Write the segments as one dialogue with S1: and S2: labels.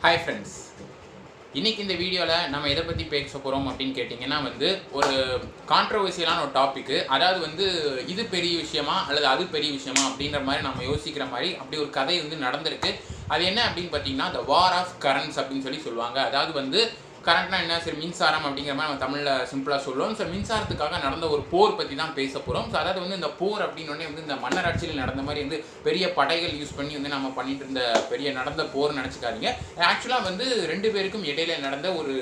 S1: Hi friends. இன்னைக்கு இந்த வீடியோவில் நம்ம எதை பற்றி பேச போகிறோம் அப்படின்னு கேட்டிங்கன்னா ஒரு கான்ட்ரவர்சியலான ஒரு டாபிக்கு. அதாவது இது பெரிய விஷயமா அல்லது அது பெரிய விஷயமா அப்படின்ற மாதிரி நம்ம யோசிக்கிற மாதிரி அப்படி ஒரு கதை நடந்திருக்கு. அது என்ன அப்படின்னு பார்த்தீங்கன்னா த வார் ஆஃப் கரண்ட்ஸ் அப்படின்னு சொல்லி சொல்லுவாங்க. அதாவது கரண்ட்னா என்ன, சரி மின்சாரம் அப்படிங்கிற மாதிரி நம்ம தமிழில் சிம்பிளாக சொல்லுவோம். ஸோ மின்சாரத்துக்காக நடந்த ஒரு போர் பற்றி தான் பேச போகிறோம். ஸோ அதாவது இந்த போர் அப்படின்னு இந்த மன்னராட்சியில் நடந்த மாதிரி பெரிய படைகள் யூஸ் பண்ணி நம்ம பண்ணிட்டு இருந்த பெரிய நடந்த போர் நினச்சிக்காதீங்க. ஆக்சுவலாக ரெண்டு பேருக்கும் இடையில நடந்த ஒரு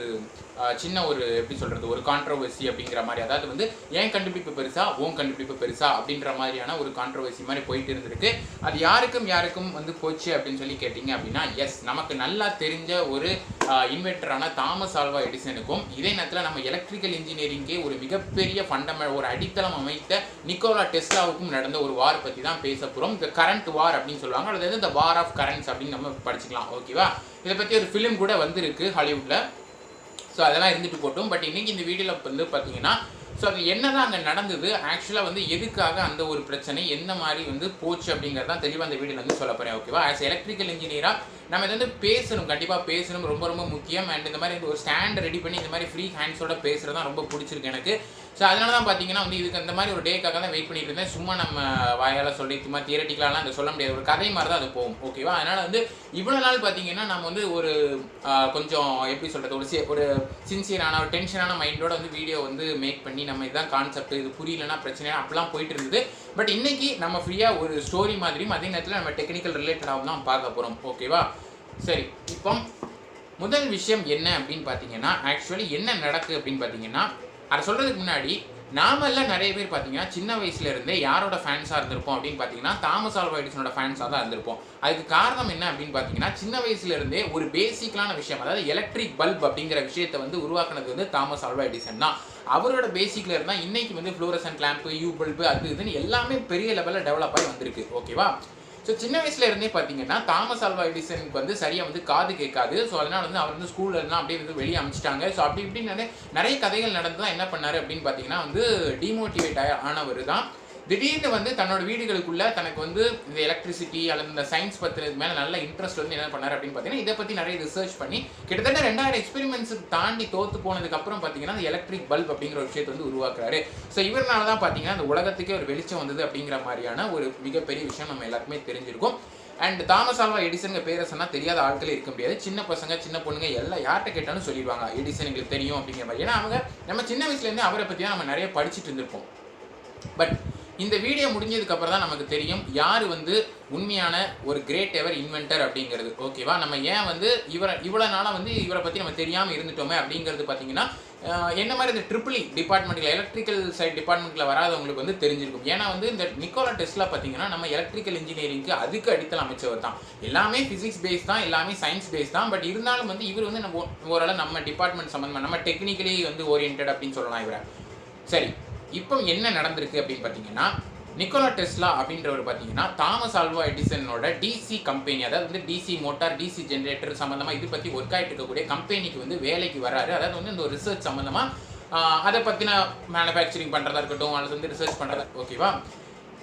S1: சின்ன ஒரு எப்படி சொல்கிறது ஒரு கான்ட்ரவர்சி அப்படிங்கிற மாதிரி. அதாவது ஏன் கண்டுபிடிப்பு பெருசா உன் கண்டுபிடிப்பு பெருசா அப்படின்ற மாதிரியான ஒரு கான்ட்ரவர்சி மாதிரி போயிட்டு இருந்திருக்கு. அது யாருக்கும் போச்சு அப்படின்னு சொல்லி கேட்டிங்க அப்படின்னா எஸ், நமக்கு நல்லா தெரிஞ்ச ஒரு இன்வென்டரான தாமஸ் ஆல்வா எடிசனுக்கும் இதே நேரத்தில் நம்ம எலக்ட்ரிக்கல் இன்ஜினியரிங்கே ஒரு மிகப்பெரிய ஒரு அடித்தளம் அமைத்த நிக்கோலா டெஸ்லாவுக்கும் நடந்த ஒரு வார் பற்றி தான் பேச போகிறோம். இந்த கரண்ட் வார் அப்படின்னு சொல்லுவாங்க. அதாவது இந்த வார் ஆஃப் கரண்ட்ஸ் அப்படின்னு நம்ம படிச்சுக்கலாம். ஓகேவா? இதை பற்றி ஒரு ஃபிலிம் கூட வந்திருக்கு ஹாலிவுட்டில். ஸோ அதெல்லாம் இருந்துட்டு போட்டோம். பட் இன்றைக்கி இந்த வீடியோவில் பார்த்தீங்கன்னா ஸோ அது என்ன தான் அங்கே நடந்தது, ஆக்சுவலாக எதுக்காக அந்த ஒரு பிரச்சனை எந்த மாதிரி போச்சு அப்படிங்கிறது தான் தெளிவாக அந்த வீடியோவில் சொல்ல போகிறேன். ஓகேவா? ஆஸ் எலக்ட்ரிக்கல் இன்ஜினியராக நம்ம இதை பேசணும், கண்டிப்பாக பேசணும், ரொம்ப ரொம்ப முக்கியம். அண்ட் இந்த மாதிரி ஒரு ஸ்டாண்ட் ரெடி பண்ணி இந்த மாதிரி ஃப்ரீ ஹேண்ட்ஸோட பேசுகிறது தான் ரொம்ப பிடிச்சிருக்கு எனக்கு. ஸோ அதனால தான் பார்த்தீங்கன்னா இதுக்கு அந்த மாதிரி ஒரு டேக்காக தான் வெயிட் பண்ணிட்டு இருந்தேன். சும்மா நம்ம வாயால் சொல்லி சும்மா தியரட்டிக்கலாலாம் அதை சொல்ல முடியாது, ஒரு கதை மாதிரி தான் அது போகும். ஓகேவா? அதனால் இவ்வளோ நாள் பார்த்தீங்கன்னா நம்ம ஒரு கொஞ்சம் எப்படி சொல்கிறது ஒரு சின்சியரான ஒரு டென்ஷனான மைண்டோட வீடியோ மேக் பண்ணி நம்ம இதுதான் கான்செப்ட், இது புரியலன்னா பிரச்சனை அப்படிலாம் போயிட்டு இருந்தது. பட் இன்னைக்கு நம்ம ஃப்ரீயாக ஒரு ஸ்டோரி மாதிரியும் அதே நேரத்தில் நம்ம டெக்னிக்கல் ரிலேட்டடாகவும் தான் பார்க்க போகிறோம். ஓகேவா? சரி, இப்போ முதல் விஷயம் என்ன அப்படின்னு பார்த்தீங்கன்னா ஆக்சுவலி என்ன நடக்குது அப்படின்னு பார்த்தீங்கன்னா அதை சொல்கிறதுக்கு முன்னாடி நாமெல்லாம் நிறைய பேர் பார்த்தீங்கன்னா சின்ன வயசுலேருந்தே யாரோட ஃபேன்ஸாக இருந்திருப்போம் அப்படின்னு பார்த்தீங்கன்னா தாமஸ் ஆல்வா எடிசனோட ஃபேன்ஸாக தான் இருந்திருப்போம். அதுக்கு காரணம் என்ன அப்படின்னு பார்த்தீங்கன்னா சின்ன வயசுலேருந்தே ஒரு பேசிக்கலான விஷயம், அதாவது எலக்ட்ரிக் பல்ப் அப்படிங்கிற விஷயத்தை உருவாக்குனது தாமஸ் ஆல்வா எடிசன் தான். அவரோட பேசிக்கில் இருந்தால் இன்னைக்கு ஃப்ளோரசன்ட் லேம்பு, யூ பல்பு, அது இதுன்னு எல்லாமே பெரிய லெவலில் டெவலப் ஆகி வந்திருக்கு. ஓகேவா? ஸோ சின்ன வயசுல இருந்தே பார்த்தீங்கன்னா தாமஸ் ஆல்வா எடிசனுக்கு சரியாக காது கேட்காது. ஸோ அதனால் அவர் ஸ்கூலில் இருந்தால் அப்படியே வெளியே அமைச்சிட்டாங்க. ஸோ அப்படி இப்படின்னு நிறைய கதைகள் நடந்து தான் என்ன பண்ணார் அப்படின்னு பார்த்தீங்கன்னா டிமோட்டிவேட் ஆனவர் தான். திடீர்னு தன்னோட வீடுகளுக்குள்ள தனக்கு இந்த எலக்ட்ரிசிட்டி அல்லது இந்த சயின்ஸ் பற்றி மேலே நல்ல இன்ட்ரெஸ்ட் என்ன பண்ணார் அப்படின்னு பார்த்தீங்கன்னா இதை பற்றி நிறைய ரிசர்ச் பண்ணி கிட்டத்தட்ட 2000 எக்ஸ்பெரிமெண்ட்ஸுக்கு தாண்டி தோற்று போனதுக்கப்புறம் பார்த்தீங்கன்னா அந்த எலக்ட்ரிக் பல்ப் அப்படிங்கிற ஒரு விஷயத்தை உருவாக்குறாரு. ஸோ இவரால் தான் பார்த்தீங்கன்னா அந்த உலகத்துக்கே ஒரு வெளிச்சம் வந்தது அப்படிங்கிற மாதிரியான ஒரு மிகப்பெரிய விஷயம் நம்ம எல்லாருக்குமே தெரிஞ்சிருக்கும். அண்ட் தாமஸ் ஆல்வா எடிசன் பேரை சொன்னால் தெரியாத ஆட்களே இருக்க முடியாது. சின்ன பசங்க சின்ன பொண்ணுங்க எல்லாம் யார்கிட்ட கேட்டாலும் சொல்லிடுவாங்க எடிசன் எங்களுக்கு தெரியும் அப்படிங்கிற மாதிரி. ஏன்னா நம்ம சின்ன வயசுலேருந்து அவரை பற்றி தான் நம்ம நிறைய படிச்சுட்டு இருந்திருப்போம். பட் இந்த வீடியோ முடிஞ்சதுக்கப்புறம் தான் நமக்கு தெரியும் யார் உண்மையான ஒரு கிரேட் எவர் இன்வென்டர் அப்படிங்கிறது. ஓகேவா? நம்ம ஏன் இவ்வளோ நாளாக இவரை பற்றி நம்ம தெரியாமல் இருந்துட்டோமே அப்படிங்கிறது பார்த்தீங்கன்னா என்ன மாதிரி இந்த ட்ரிபிள் டிபார்ட்மெண்ட்டில் எலக்ட்ரிக்கல் சைட் டிபார்ட்மெண்ட்டில் வராதவங்களுக்கு தெரிஞ்சிருக்கும். ஏன்னா இந்த நிக்கோலா டெஸ்லா பார்த்தீங்கன்னா நம்ம எலக்ட்ரிக்கல் இன்ஜினியரிங்க்கு அதுக்கு அடித்தளம் அமைச்சவர் தான். எல்லாமே ஃபிசிக்ஸ் பேஸ் தான், எல்லாமே சயின்ஸ் பேஸ் தான். பட் இருந்தாலும் இவர் நம்ம ஓரளவு நம்ம டிபார்ட்மெண்ட் சம்மந்தமாக நம்ம டெக்னிக்கலி ஓரியன்ட் அப்படின்னு சொல்லலாம் இவரை. சரி, இப்போ என்ன நடந்திருக்கு அப்படின்னு பார்த்தீங்கன்னா நிக்கோலா டெஸ்லா அப்படின்றவர் பார்த்தீங்கன்னா தாமஸ் ஆல்வா எடிசனோட டிசி கம்பெனி, அதாவது டிசி மோட்டார், டிசி ஜென்ரேட்டர் சம்மந்தமாக இது பற்றி ஒர்க் ஆகிட்டு இருக்கக்கூடிய கம்பெனிக்கு வேலைக்கு வராரு. அதாவது இந்த ஒரு ரிசர்ச் சம்மந்தமாக அதை பற்றின மேனுஃபேக்சரிங் பண்ணுறதா இருக்கட்டும் அல்லது ரிசர்ச் பண்ணுறதா. ஓகேவா?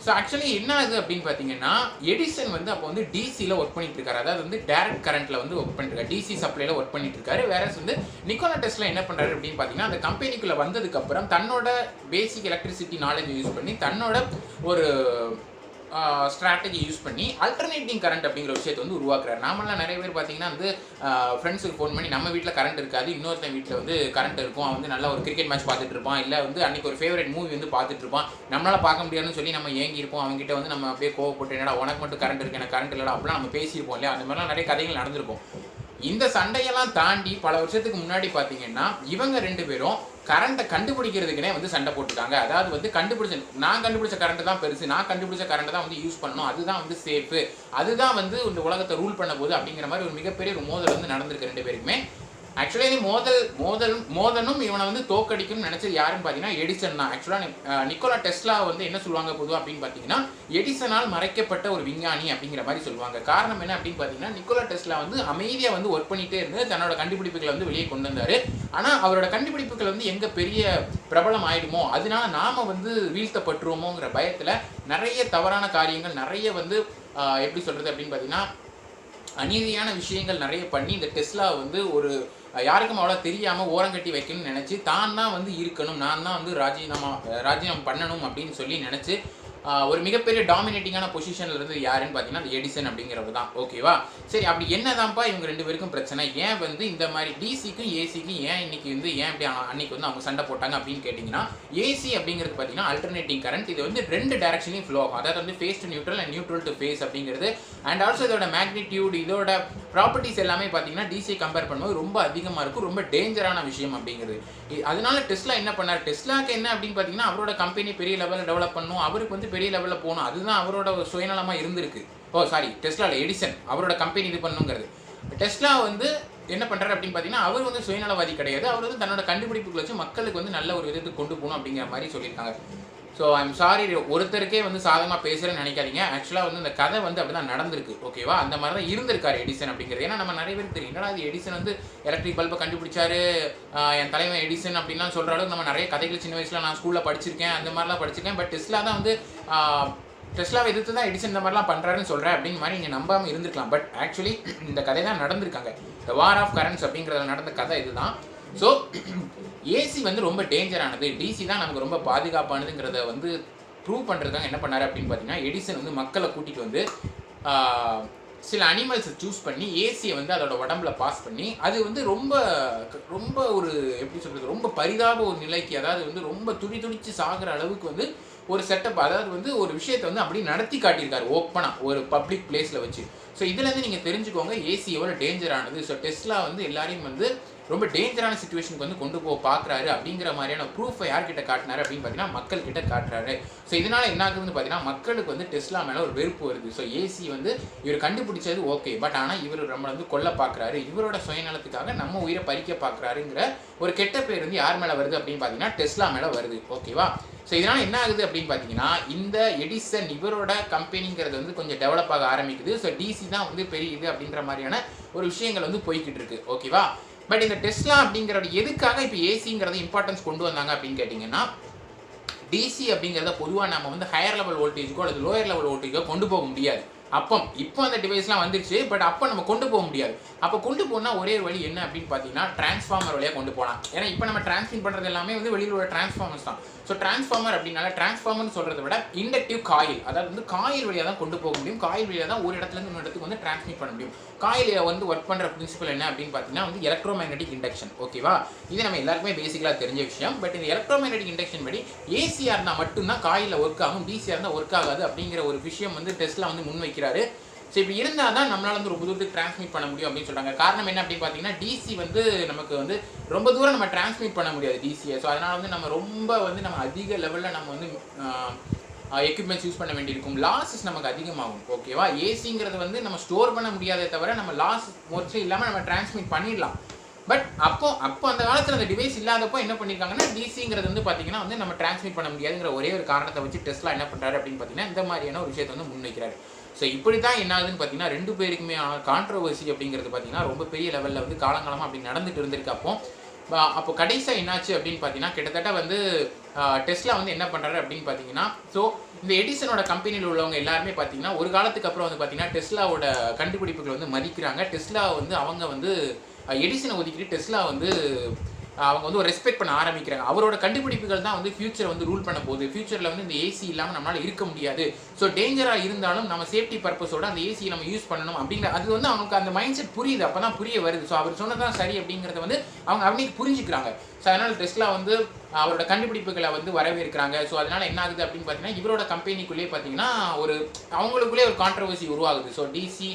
S1: ஸோ ஆக்சுவலி என்ன ஆகுது அப்படின்னு பார்த்தீங்கன்னா எடிசன் அப்போ டிசியில் ஒர்க் பண்ணிட்டு இருக்காரு. அதாவது டைரக்ட் கரண்ட்டில் ஒர்க் பண்ணிட்டு இருக்காரு, டிசி சப்ளைல ஒர்க் பண்ணிட்டு இருக்காரு. வேற நிக்கோலா டெஸ்லா என்ன பண்ணுறாரு அப்படின்னு பார்த்தீங்கன்னா அந்த கம்பெனிக்குள்ளே வந்ததுக்கப்புறம் தன்னோட பேசிக் எலக்ட்ரிசிட்டி நாலேஜ் யூஸ் பண்ணி தன்னோட ஒரு ஸ்ட்ராட்டஜி யூஸ் பண்ணி அல்டர்னேட்டிங் கரண்ட் அப்படிங்கிற விஷயத்தை உருவாக்குறாரு. நாமெல்லாம் நிறைய பேர் பார்த்தீங்கன்னா ஃப்ரெண்ட்ஸுக்கு ஃபோன் பண்ணி நம்ம வீட்டில் கரண்ட் இருக்காது, இன்னொருத்தன் வீட்டில் கரண்ட் இருக்கும், அவன் நல்லா ஒரு கிரிக்கெட் மேட்ச் பார்த்துட்டு இருப்பான், இல்லை அன்றைக்கி ஒரு ஃபேவரட் மூவி பார்த்துட்டு இருப்பான், நம்மளால் பார்க்க முடியாதுன்னு சொல்லி நம்ம ஏங்கி இருப்போம். அவங்ககிட்ட நம்ம அப்படியே கோவப்பட்டு என்னடா உனக்கு மட்டும் கரண்ட் இருக்கு எனக்கு கரண்ட் இல்லைடா அப்படிலாம் நம்ம பேசியிருப்போம் இல்லையா? அந்த மாதிரிலாம் நிறைய கதைகள் நடந்திருக்கும். இந்த சண்டையெல்லாம் தாண்டி பல வருஷத்துக்கு முன்னாடி பார்த்தீங்கன்னா இவங்க ரெண்டு பேரும் கரண்ட்டை கண்டுபிடிக்கிறதுக்குனே சண்டை போட்டுட்டாங்க. அதாவது நான் கண்டுபிடிச்ச கரண்ட் தான் பெருசு, நான் கண்டுபிடிச்ச கரண்ட் தான் யூஸ் பண்ணணும், அதுதான் சேஃபு, அதுதான் இந்த உலகத்தை ரூல் பண்ண போகுது அப்படிங்கிற மாதிரி ஒரு மிகப்பெரிய ஒரு மோதல் நடந்திருக்கு ரெண்டு பேருக்குமே. ஆக்சுவலி மோதலும் இவனை தோக்கடிக்கும்னு நினைச்சது யாருன்னு பார்த்தீங்கன்னா எடிசன் தான். ஆக்சுவலாக நிக்கோலா டெஸ்லா என்ன சொல்லுவாங்க பொதுவாக அப்படின்னு பார்த்தீங்கன்னா எடிசனால் மறைக்கப்பட்ட ஒரு விஞ்ஞானி அப்படிங்கிற மாதிரி சொல்லுவாங்க. காரணம் என்ன அப்படின்னு பார்த்தீங்கன்னா நிக்கோலா டெஸ்லா அமைதியாக ஒர்க் பண்ணிட்டே இருந்து தன்னோட கண்டுபிடிப்புகளை வெளியே கொண்டு வந்தார். ஆனால் அவரோட கண்டுபிடிப்புகள் எங்கே பெரிய பிரபலம் ஆயிடுமோ அதனால நாம வீழ்த்தப்பட்டுருவோமோங்கிற பயத்தில் நிறைய தவறான காரியங்கள் நிறைய எப்படி சொல்கிறது அப்படின்னு பார்த்தீங்கன்னா அநீதியான விஷயங்கள் நிறைய பண்ணி இந்த டெஸ்லா வந்து ஒரு யாருக்கும் அவ்வளோ தெரியாமல் ஓரங்கட்டி வைக்கணும்னு நினச்சி தான் தான் வந்து இருக்கணும், நான் தான் வந்து ராஜினாமா பண்ணணும் அப்படின்னு சொல்லி நினச்சி ஒரு மிகப்பெரிய டாமினேட்டிங்கான பொசிஷனில் இருந்து யாருன்னு பார்த்தீங்கன்னா அந்த எடிசன் அப்படிங்கிறவர் தான். ஓகேவா? சரி, அப்படி என்னதான்ப்பா இவங்க 2 பேருக்கும் பிரச்சனை? ஏன் வந்து இந்த மாதிரி டிசிக்கும் ஏசிக்கும் ஏன் இன்னைக்கு வந்து ஏன் இப்படி அன்னைக்கு வந்து அவங்க சண்டை போட்டாங்க அப்படின்னு கேட்டிங்கன்னா, ஏசி அப்படிங்கிறது பார்த்தீங்கன்னா அல்டர்னேட்டிங் கரண்ட். இது வந்து 2 டைரக்ஷன்லையும் ஃப்ளோ ஆகும். அதாவது வந்து phase to neutral and neutral to phase அப்படிங்கிறது. அண்ட் ஆல்சோ இதோட மேக்னிடியூட், இதோட ப்ராப்பர்ட்டிஸ் எல்லாமே பார்த்தீங்கன்னா டிசி கம்பேர் பண்ணும்போது ரொம்ப அதிகமாக இருக்கும். ரொம்ப டேஞ்சரான விஷயம் அப்படிங்கிறது. அதனால டெஸ்லா என்ன பண்ணார்? டெஸ்லாக்கு என்ன அப்படின்னு பார்த்தீங்கன்னா, அவரோட கம்பெனி பெரிய லெவலில் டெவலப் பண்ணணும், அவருக்கு வந்து பெரிய லெவலில் போகணும், அதுதான் அவரோட சுயநலமாக இருந்திருக்கு. டெஸ்லாவில் எடிசன் அவரோட கம்பெனி இது பண்ணுங்கிறது. டெஸ்லா வந்து என்ன பண்ணுறாரு அப்படின்னு பார்த்தீங்கன்னா, அவர் வந்து சுயநலவாதி கிடையாது. அவர் வந்து தன்னோட கண்டுபிடிப்புகளை வச்சு மக்களுக்கு வந்து நல்ல ஒரு விதத்துக்கு கொண்டு போகணும் அப்படிங்கிற மாதிரி சொல்லியிருக்காங்க. ஸோ ஐம் சாரி, ஒருத்தருக்கே வந்து சாதகமாக பேசுகிறேன்னு நினைக்காதீங்க. ஆக்சுவலாக வந்து இந்த கதை வந்து அப்படி தான் நடந்திருக்கு. ஓகேவா? அந்த மாதிரி தான் இருந்திருக்காரு எடிசன் அப்படிங்கிறது. ஏன்னா நம்ம நிறைய பேருக்கு தெரியும், என்னடா அது எடிசன் வந்து எலக்ட்ரிக் பல்பை கண்டுபிடிச்சாரு, என் தலைவன் எடிசன் அப்படின்லாம் சொல்கிற அளவுக்கு நம்ம நிறைய கதைகள் சின்ன வயசில் நான் ஸ்கூலில் படிச்சிருக்கேன், அந்த மாதிரிலாம் படிச்சிருக்கேன். பட் டெஸ்லா தான் வந்து டெஸ்லாவை எதிர்த்து தான் எடிசன் இந்த மாதிரிலாம் பண்ணுறாருன்னு சொல்கிறேன் அப்படின்னு மாதிரி நீங்கள் நம்பாமல் இருந்திருக்கலாம். பட் ஆக்சுவலி இந்த கதை தான் நடந்திருக்காங்க. த வார் ஆஃப் கரண்ட்ஸ் அப்படிங்கிறத நடந்த கதை இதுதான். ஸோ ஏசி வந்து ரொம்ப டேஞ்சரானது, டிசி தான் நமக்கு ரொம்ப பாதுகாப்பானதுங்கிறத வந்து ப்ரூவ் பண்ணுறதுக்காக என்ன பண்ணார் அப்படின்னு பார்த்தீங்கன்னா, எடிசன் வந்து மக்களை கூட்டிகிட்டு வந்து சில அனிமல்ஸை சூஸ் பண்ணி ஏசியை வந்து அதோட உடம்புல பாஸ் பண்ணி அது வந்து ரொம்ப ரொம்ப ஒரு எப்படி சொல்கிறது, ரொம்ப பரிதாப ஒரு நிலைக்கு, அதாவது வந்து ரொம்ப துடிச்சு சாகிற அளவுக்கு வந்து ஒரு செட்டப், அதாவது வந்து ஒரு விஷயத்தை வந்து அப்படியே நடத்தி காட்டியிருக்காரு ஓப்பனாக ஒரு பப்ளிக் பிளேஸில் வச்சு. ஸோ இதுலேருந்து நீங்கள் தெரிஞ்சுக்கோங்க ஏசி எவ்வளோ டேஞ்சரானது. ஸோ டெஸ்லா வந்து எல்லாரையும் வந்து ரொம்ப டேஞ்சரான சிச்சுவேஷனுக்கு வந்து கொண்டு போக பார்க்குறாரு அப்படிங்கிற மாதிரியான ப்ரூஃபை யார்கிட்ட காட்டினாரு அப்படின்னு பார்த்தீங்கன்னா மக்கள்கிட்ட காட்டுறாரு. ஸோ இதனால் என்ன ஆகுதுன்னு பார்த்தீங்கன்னா, மக்களுக்கு வந்து டெஸ்லா மேலே ஒரு வெறுப்பு வருது. ஸோ ஏசி வந்து இவர் கண்டுபிடிச்சது ஓகே, பட் ஆனால் இவர் நம்மளை வந்து கொல்ல பார்க்குறாரு, இவரோட சுயநலத்துக்காக நம்ம உயிரை பறிக்க பார்க்குறாருங்கிற ஒரு கெட்ட பேர் வந்து யார் மேலே வருது அப்படின்னு பார்த்தீங்கன்னா டெஸ்லா மேலே வருது. ஓகேவா? ஸோ இதனால் என்ன ஆகுது அப்படின்னு பார்த்தீங்கன்னா, இந்த எடிசன் இவரோட கம்பெனிங்கிறது வந்து கொஞ்சம் டெவலப் ஆக ஆரம்பிக்குது. ஸோ டிசி தான் வந்து பெரிய இது அப்படின்ற மாதிரியான ஒரு விஷயங்கள் வந்து போய்கிட்டு இருக்கு. ஓகேவா? பட் இந்த டெஸ்லா அப்படிங்கிறது எதுக்காக இப்போ ஏசிங்கிறத இம்பார்ட்டன்ஸ் கொண்டு வந்தாங்க அப்படின்னு கேட்டிங்கன்னா, டிசி அப்படிங்கிறத பொதுவாக நம்ம வந்து ஹையர் லெவல் வோல்டேஜுக்கோ அல்லது லோயர் லெவல் வோல்டேஜோ கொண்டு போக முடியாது. இப்போ அந்த டிவைஸ்லாம் வந்துருச்சு, பட் அப்போ நம்ம கொண்டு போக முடியாது. அப்போ கொண்டு போனால் ஒரே வழி என்ன அப்படின்னு பார்த்தீங்கன்னா, டிரான்ஸ்ஃபார்மர் வழியாக கொண்டு போகலாம். ஏன்னா இப்போ நம்ம டிரான்ஸ்மிட் பண்ணுறது எல்லாமே வந்து வெளியில் உள்ள டிரான்ஸ்ஃபார்மர்ஸ் தான். ஸோ டிரான்ஸ்ஃபார்மர் அப்படின்னால டிரான்ஸ்ஃபார்மர்னு சொல்கிறத விட இண்டக்டிவ் காயில், அதாவது வந்து காயில் வழியாக தான் கொண்டு போக முடியும். காயில் வழியாக தான் ஒரு இடத்துலேருந்து இன்னொரு இடத்துக்கு வந்து டிரான்ஸ்மிட் பண்ண முடியும். காயில் வந்து ஒர்க் பண்ணுற பிரின்சிபல் என்ன அப்படின்னு பார்த்தீங்கன்னா வந்து எலக்ட்ரோமேக்னெட்டிக் இண்டக்ஷன். ஓகேவா? இது நம்ம எல்லாருக்குமே பேசிக்கலாக தெரிஞ்ச விஷயம். பட் இந்த எலக்ட்ரோமேக்னெட்டிக் இண்டக்ஷன் படி ஏசியாக இருந்தால் மட்டும்தான் காயில் ஒர்க் ஆகும், டிசியாக இருந்தால் ஒர்க் ஆகாது அப்படிங்கிற ஒரு விஷயம் வந்து டெஸ்லா வந்து முன்வைக்கிறாரு. ஸோ இப்போ இருந்தால் தான் நம்மளால் வந்து ரொம்ப தூரத்துக்கு டிரான்ஸ்மிட் பண்ண முடியும் அப்படின்னு சொல்கிறாங்க. காரணம் என்ன அப்படின்னு பார்த்தீங்கன்னா, டிசி வந்து நமக்கு வந்து ரொம்ப தூரம் நம்ம டிரான்ஸ்மிட் பண்ண முடியாது டிசியை. ஸோ அதனால் வந்து நம்ம ரொம்ப வந்து நம்ம அதிக லெவலில் நம்ம வந்து எக்யூப்மெண்ட்ஸ் யூஸ் பண்ண வேண்டியிருக்கும். லாஸஸ் நமக்கு அதிகமாகும். ஓகேவா? ஏசிங்கிறது வந்து நம்ம ஸ்டோர் பண்ண முடியாதே தவிர நம்ம லாஸ் மோஸ்ட்லி இல்லாமல் நம்ம டிரான்ஸ்மிட் பண்ணிடலாம். பட் அப்போ அந்த காலத்தில் அந்த டிவைஸ் இல்லாதப்போ என்ன பண்ணியிருக்காங்கன்னா, டிசிங்கிறது வந்து பார்த்தீங்கன்னா வந்து நம்ம டிரான்ஸ்மிட் பண்ண முடியாதுங்கிற ஒரே ஒரு காரணத்தை வச்சு டெஸ்லா என்ன பண்ணுறாரு அப்படின்னு பார்த்தீங்கன்னா, இந்த மாதிரியான ஒரு விஷயத்தை வந்து முன்வைக்கிறாரு. ஸோ இப்படி தான் என்ன ஆகுதுன்னு பார்த்தீங்கன்னா, 2 பேருக்குமே கான்ட்ரோவர்சி அப்படிங்கிறது பார்த்தீங்கன்னா ரொம்ப பெரிய லெவலில் வந்து காலங்காலமாக அப்படி நடந்துட்டு இருந்திருக்கு. அப்போ கடைசியாக என்னாச்சு அப்படின்னு பார்த்தீங்கன்னா, கிட்டத்தட்ட வந்து டெஸ்லா வந்து என்ன பண்ணுறாரு அப்படின்னு பார்த்தீங்கன்னா, ஸோ இந்த எடிசனோட கம்பெனியில் உள்ளவங்க எல்லாருமே பார்த்தீங்கன்னா ஒரு காலத்துக்கு அப்புறம் வந்து பார்த்தீங்கன்னா டெஸ்லாவோட கண்டுபிடிப்புகளை வந்து மதிக்கிறாங்க. டெஸ்லா வந்து அவங்க வந்து எடிசனை ஒதுக்கிட்டு டெஸ்லா வந்து அவங்க வந்து ஒரு ரெஸ்பெக்ட் பண்ண ஆரம்பிக்கிறாங்க. அவரோட கண்டுபிடிப்புகள் தான் வந்து ஃபியூச்சரை வந்து ரூல் பண்ண போகுது. ஃபியூச்சரில் வந்து இந்த ஏசி இல்லாமல் நம்மளால் இருக்க முடியாது. ஸோ டேஞ்சராக இருந்தாலும் நம்ம சேஃப்டி பர்பஸோட அந்த ஏசியை நம்ம யூஸ் பண்ணணும் அப்படிங்கிற அது வந்து அவங்களுக்கு அந்த மைண்ட் செட் புரியுது. அப்போ தான் புரிய வருது. ஸோ அவர் சொன்னதான் சரி அப்படிங்கிறத வந்து அவங்க அவனுக்கு புரிஞ்சுக்கிறாங்க. ஸோ அதனால் டெஸ்லா வந்து அவரோட கண்டுபிடிப்புகளை வந்து வரவேற்கிறாங்க. ஸோ அதனால் என்ன ஆகுது அப்படின்னு பார்த்தீங்கன்னா, இவரோட கம்பெனிக்குள்ளேயே பார்த்தீங்கன்னா ஒரு அவங்களுக்குள்ளே ஒரு கான்ட்ரவர்சி உருவாகுது. ஸோ டிசி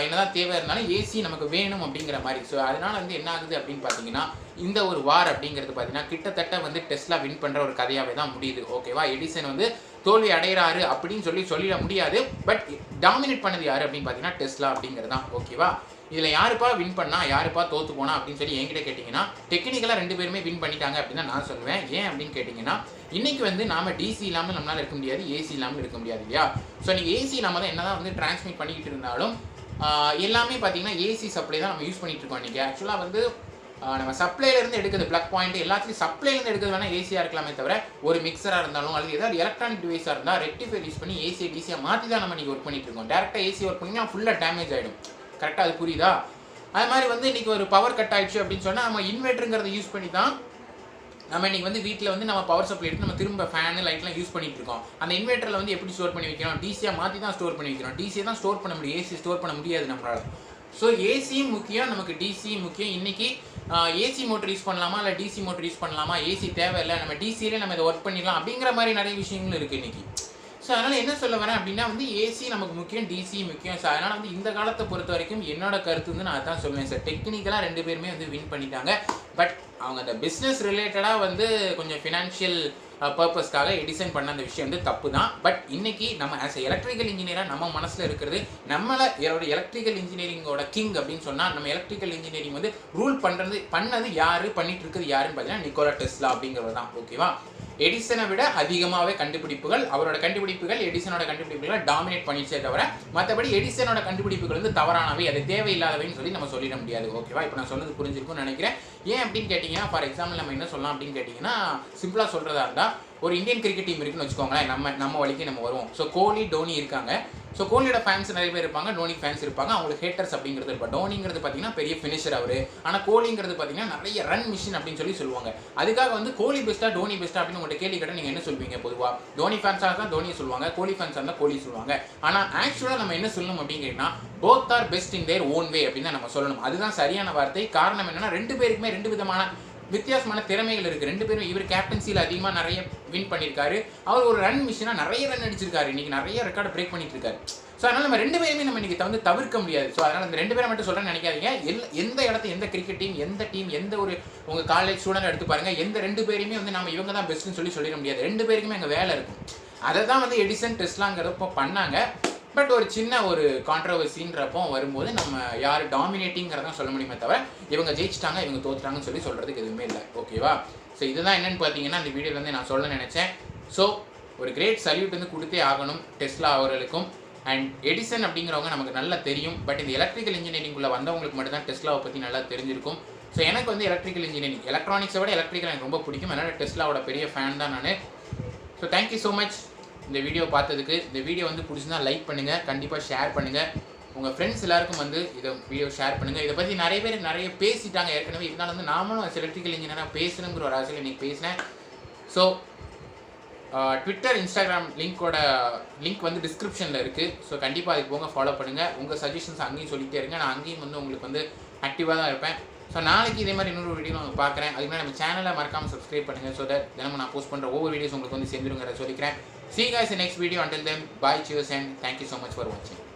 S1: என்னதான் தேவை இருந்தாலும் ஏசி நமக்கு வேணும் அப்படிங்கிற மாதிரி. ஸோ அதனால் வந்து என்ன ஆகுது அப்படின்னு பார்த்தீங்கன்னா, இந்த ஒரு வார் அப்படிங்கிறது பார்த்தீங்கன்னா கிட்டத்தட்ட வந்து டெஸ்லா வின் பண்ணுற ஒரு கதையாகவே தான் முடியுது. ஓகேவா? எடிசன் வந்து தோல்வி அடைகிறாரு அப்படின்னு சொல்லிட முடியாது. பட் டாமினேட் பண்ணது யார் அப்படின்னு பார்த்தீங்கன்னா டெஸ்லா அப்படிங்கிறது தான். ஓகேவா? இதில் யாருப்பா வின் பண்ணா யாருப்பா தோற்று போனா அப்படின்னு சொல்லி என்கிட்ட கேட்டிங்கன்னா, டெக்னிக்கலாக 2 பேருமே வின் பண்ணிட்டாங்க அப்படின்னு தான் நான் சொல்லுவேன். ஏன் அப்படின்னு கேட்டிங்கன்னா, இன்றைக்கி வந்து நாம் டிசி இல்லாமல் நம்மளால் இருக்க முடியாது, ஏசி இல்லாமல் இருக்க முடியாது இல்லையா? ஸோ நீங்கள் ஏசி இல்லாமல் தான் என்ன தான் வந்து டிரான்ஸ்மிட் பண்ணிக்கிட்டு இருந்தாலும் எல்லாமே பார்த்தீங்கன்னா ஏசி சப்ளை தான் நம்ம யூஸ் பண்ணிட்டு இருக்கோம். இன்றைக்கி ஆக்சுவலாக வந்து நம்ம சப்ளைலேருந்து எடுக்கிறது ப்ளக் பாயிண்ட் எல்லாத்தையும் சப்ளைலேருந்து எடுக்கிறது வேணால் ஏசியாக இருக்கலாமே தவிர, ஒரு மிக்சராக இருந்தாலும் அல்லது ஏதாவது எலக்ட்ரானிக் டிவைஸாக இருந்தால் ரெக்டிஃபைர் யூஸ் பண்ணி ஏசியை டிசியாக மாற்றி தான் நம்ம நீங்கள் ஒர்க் பண்ணிட்டு இருக்கோம். டேரெக்டாக ஏசி ஒர்க் பண்ணிங்கன்னா ஃபுல்லாக டேமேஜ் ஆகிடும். கரெக்டாக அது புரியுதா? அது மாதிரி வந்து இன்றைக்கி ஒரு பவர் கட் ஆகிடுச்சு அப்படின்னு சொன்னால் நம்ம இன்வெர்ட்டருங்கிறத யூஸ் பண்ணி தான் நம்ம இன்றைக்கி வந்து வீட்டில் வந்து நம்ம பவர் சப்ளை எடுத்து நம்ம திரும்ப ஃபேனு லைட்லாம் யூஸ் பண்ணிட்டு இருக்கோம். அந்த இன்வெர்ட்டரில் வந்து எப்படி ஸ்டோர் பண்ணி வைக்கிறோம்? டிசியாக மாற்றி தான் ஸ்டோர் பண்ணி வைக்கிறோம். டிசியை தான் ஸ்டோர் பண்ண முடியும், ஏசி ஸ்டோர் பண்ண முடியாது நம்மளால். ஸோ ஏசியும் முக்கியம், நமக்கு டிசியும் முக்கியம். இன்றைக்கி ஏசி மோட்டர் யூஸ் பண்ணலாமா இல்லை டிசி மோட்டர் யூஸ் பண்ணலாமா, ஏசி தேவையில்லை, நம்ம டிசியிலே நம்ம இதை ஒர்க் பண்ணிடலாம் அப்படிங்கிற மாதிரி நிறைய விஷயங்களும் இருக்குது இன்றைக்கி. ஸோ அதனால் என்ன சொல்ல வரேன் அப்படின்னா வந்து ஏசி நமக்கு முக்கியம், டிசி முக்கியம். ஸோ அதனால் வந்து இந்த காலத்தை பொறுத்த வரைக்கும் என்னோட கருத்து வந்து நான் அதான் சொல்லுவேன் சார். டெக்னிக்கலாக 2 பேருமே வந்து வின் பண்ணிட்டாங்க. பட் அவங்க அந்த பிஸ்னஸ் ரிலேட்டடாக வந்து கொஞ்சம் ஃபினான்ஷியல் பர்பஸ்க்காக எடிசன் பண்ண அந்த விஷயம் வந்து தப்பு தான். பட் இன்னைக்கு நம்ம ஆஸ் எலக்ட்ரிக்கல் இன்ஜினியராக நம்ம மனசில் இருக்கிறது, நம்மளை எலக்ட்ரிக்கல் இன்ஜினியரிங்கோட கிங் அப்படின்னு சொன்னால் நம்ம எலக்ட்ரிக்கல் இன்ஜினியரிங் வந்து ரூல் பண்ணது யார், பண்ணிட்டு இருக்குது யாருன்னு பார்த்தீங்கன்னா நிக்கோலா டெஸ்லா அப்படிங்கிறது தான். ஓகேவா? எடிசனை விட அதிகமாகவே கண்டுபிடிப்புகள், அவரோட கண்டுபிடிப்புகள் எடிசனோட கண்டுபிடிப்புகளை டாமினேட் பண்ணிச்சே தவிர மற்றபடி எடிசனோட கண்டுபிடிப்புகள் வந்து தவறானவை, அது தேவையில்லாதவைன்னு சொல்லி நம்ம சொல்லிட முடியாது. ஓகேவா? இப்போ நான் சொன்னது புரிஞ்சிருக்கும்னு நினைக்கிறேன். ஏன் அப்படின்னு கேட்டிங்கன்னா, ஃபார் எக்ஸாம்பிள் நம்ம என்ன சொல்லலாம் அப்படின்னு கேட்டிங்கன்னா, சிம்பிளாக சொல்கிறதா இருந்தால் ஒரு இந்தியன் கிரிக்கெட் டீம் இருக்குன்னு வச்சுக்கோங்களேன். நம்ம வழிக்கு நம்ம வருவோம். ஸோ கோலி, டோனி இருக்காங்க. ஸோ கோலியோட ஃபேன்ஸ் நிறைய பேர் இருப்பாங்க, டோனி ஃபேன்ஸ் இருப்பாங்க. அவங்களுக்கு ஹேட்டர்ஸ் அப்படிங்கிறது இருப்பாங்க. டோனிங்கிறது பார்த்தீங்கன்னா பெரிய ஃபினிஷர் அவர். ஆனால் கோலிங்கிறது பார்த்தீங்கன்னா நிறைய ரன் மிஷின் அப்படின்னு சொல்லி சொல்லுவாங்க. அதுக்காக வந்து கோலி பெஸ்ட்டா டோனி பெஸ்ட்டா அப்படின்னு உங்கள்கிட்ட கேள்வி கேட்டால் நீங்கள் என்ன சொல்வீங்க? பொதுவாக டோனி ஃபேன்ஸாக தான் டோனி சொல்லுவாங்க, கோலி ஃபேன்ஸாக இருந்தால் கோலி சொல்லுவாங்க. ஆனால் ஆக்சுவலாக நம்ம என்ன சொல்லணும் அப்படின்னு கேட்டிங்கன்னா, both are best in their own way அப்படின்னு தான் நம்ம சொல்லணும். அதுதான் சரியான வார்த்தை. காரணம் என்னன்னா, 2 பேருக்குமே 2 விதமான வித்தியாசமான திறமைகள் இருக்குது. 2 பேரும் இவர் கேப்டன்சியில் அதிகமாக நிறைய வின் பண்ணியிருக்காரு. அவர் ஒரு ரன் மிஷினாக நிறைய ரன் அடிச்சிருக்காரு. இன்றைக்கி நிறைய ரெக்கார்டை பிரேக் பண்ணிட்டு இருக்காரு. ஸோ அதனால் நம்ம 2 பேருமே நம்ம இன்றைக்கி வந்து தவிர்க்க முடியாது. ஸோ அதனால் அந்த 2 பேரை மட்டும் சொல்கிறேன்னு நினைக்காதீங்க. எந்த இடத்த எந்த கிரிக்கெட் டீம் எந்த ஒரு உங்கள் காலேஜ் ஸ்டூடெண்ட் எடுத்து பாருங்கள், எந்த 2 பேருமே வந்து நம்ம இவங்க தான் பெஸ்ட்டுன்னு சொல்லிட முடியாது. 2 பேருக்குமே அங்கே வேலை இருக்கும். அதை தான் வந்து எடிசன் டெஸ்லாங்கிறப்போ பண்ணாங்க. பட் ஒரு சின்ன ஒரு கான்ட்ரவர்சின்றப்போ வரும்போது நம்ம யார் டாமினேட்டிங்கிறதான் சொல்ல முடியுமே தவிர இவங்க ஜெயிச்சிட்டாங்க இவங்க தோத்துட்டாங்கன்னு சொல்லி சொல்கிறதுக்கு எதுவுமே இல்லை. ஓகேவா? ஸோ இதுதான் என்னென்னு பார்த்தீங்கன்னா இந்த வீடியோவில் வந்து நான் சொல்ல நினச்சேன். ஸோ ஒரு கிரேட் சல்யூட் வந்து கொடுத்தே ஆகணும் டெஸ்லா அவர்களுக்கும். அண்ட் எடிசன் அப்படிங்கிறவங்க நமக்கு நல்லா தெரியும். பட் இந்த எலக்ட்ரிக்கல் இன்ஜினியரிங்குள்ளே வந்தவங்களுக்கு மட்டும் தான் டெஸ்லாவை பற்றி நல்லா தெரிஞ்சிருக்கும். ஸோ எனக்கு வந்து எலக்ட்ரிக்கல் இன்ஜினியரிங், எலக்ட்ரானிக்ஸை விட எலக்ட்ரிக்கல் எனக்கு ரொம்ப பிடிக்கும். அதனால் டெஸ்லாவோட பெரிய ஃபேன் தான் நான். ஸோ தேங்க்யூ ஸோ மச் இந்த வீடியோ பார்த்ததுக்கு. இந்த வீடியோ வந்து பிடிச்சிருந்தா லைக் பண்ணுங்கள், கண்டிப்பாக ஷேர் பண்ணுங்கள். உங்கள் ஃப்ரெண்ட்ஸ் எல்லாருக்கும் வந்து இதை வீடியோ ஷேர் பண்ணுங்கள். இதை பற்றி நிறைய பேர் நிறைய பேசிட்டாங்க ஏற்கனவே. இருந்தாலும் வந்து நாமளும் எலக்ட்ரிக்கல் இன்ஜினியராக பேசணுங்கிற ஒரு ஆசையில் இன்றைக்கி பேசினேன். ஸோ ட்விட்டர், இன்ஸ்டாகிராம் லிங்க் வந்து டிஸ்கிரிப்ஷனில் இருக்குது. ஸோ கண்டிப்பாக அதுக்கு போங்க, ஃபாலோ பண்ணுங்கள். உங்கள் சஜஷன்ஸ் அங்கேயும் சொல்லிகிட்டே இருங்க. நான் அங்கேயும் வந்து உங்களுக்கு வந்து ஆக்டிவாக தான் இருப்பேன். ஸோ நாளைக்கு இதே மாதிரி இன்னொரு வீடியோ நான் பார்க்குறேன். அதுக்கு மேலே நம்ம சேனலை மறக்காமல் சப்ஸ்கிரைப் பண்ணுங்கள். ஸோ தட் தினமும் நான் போஸ்ட் பண்ணுற ஒவ்வொரு வீடியோஸ் உங்களுக்கு வந்து சேர்ந்துருங்கிறத சொல்லிக்கிறேன். See you guys in the next video. Until then, bye, cheers, and thank you so much for watching.